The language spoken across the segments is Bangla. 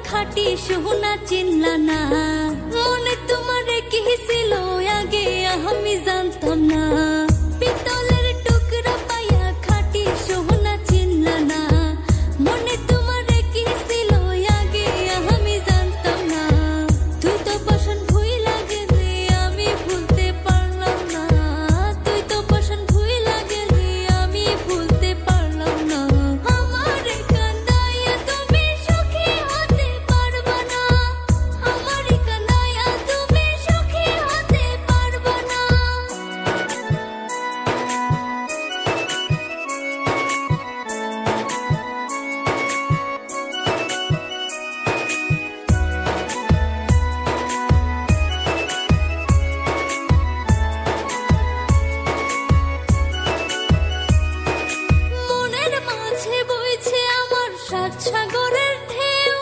খাটি সোনা চিনলা না, মনে তোমার কি ছিল আগে আমি জানতাম না। পিতলের টুকরা পায়া খাটি সোনা চিনলা না, মনে তোমার কি ছিল আগে আমি জানতাম না। তুই তো পছন্দ ভুইলা গেলি আমি ভুলতে পারলাম না, তুই তো পছন্দ ভুইলা গেলি আমি ভুলতে পারলাম না। আমার কান্দাইয়া তুমি সুখী হতে পারবা না, আমার কান্দাইয়া তুমি সুখী হতে পারবা না। মনের মাঝে বইছে আমার সাত সাগরের ঢেউ,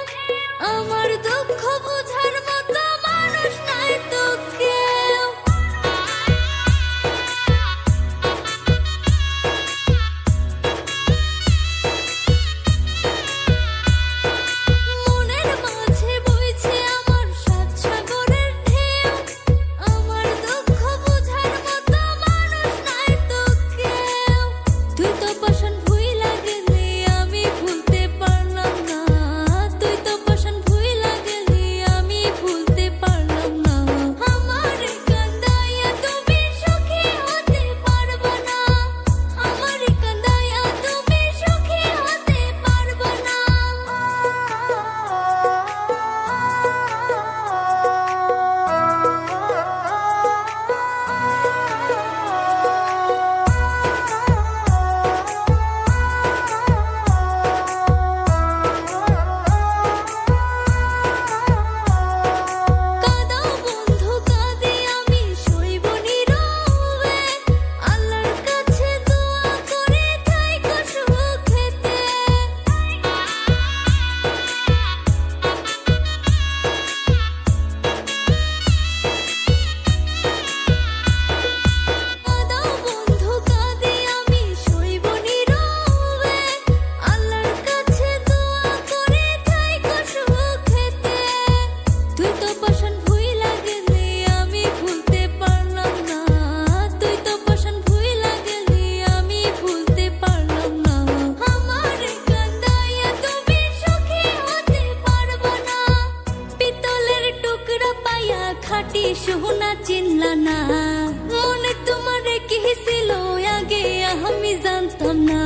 আমার দুঃখ বোঝার মতো মানুষ নাই তো কেউ। মনের মাঝে বইছে আমার সাত সাগরের ঢেউ, আমার দুঃখ বোঝার মতো মানুষ নাই তো কেউ। তুই তো পছন্দ ভুইলা গেলি আমি ভুলতে পারলাম না, তুই তো পছন্দ ভুইলা গেলি আমি ভুলতে পারলাম না। আমার কান্দাইয়া তুমি সুখী হতে পারবা না, আমার কান্দাইয়া তুমি সুখী হতে পারবা না। কাঁদাও বন্ধু কাঁদি আমি সইব নীরবে, আল্লাহর কাছে দোয়া করে থাইকো সুখেতে। কাঁদাও বন্ধু কাঁদি আমি সইব নীরবে, আল্লাহর কাছে দোয়া করে থাইকো সুখেতে। তুই তো পছন্দ ভুইলা গেলি আমি ভুলতে পারলাম না, তুই তো পছন্দ ভুইলা গেলি আমি ভুলতে পারলাম না। আমার কান্দাইয়া তুমি সুখী হতে পারবা না, পিতলের টুকরা পায়া খাটি সোনা চিনলা না, মনে তোমার কি ছিল আগে আমি জানতাম না।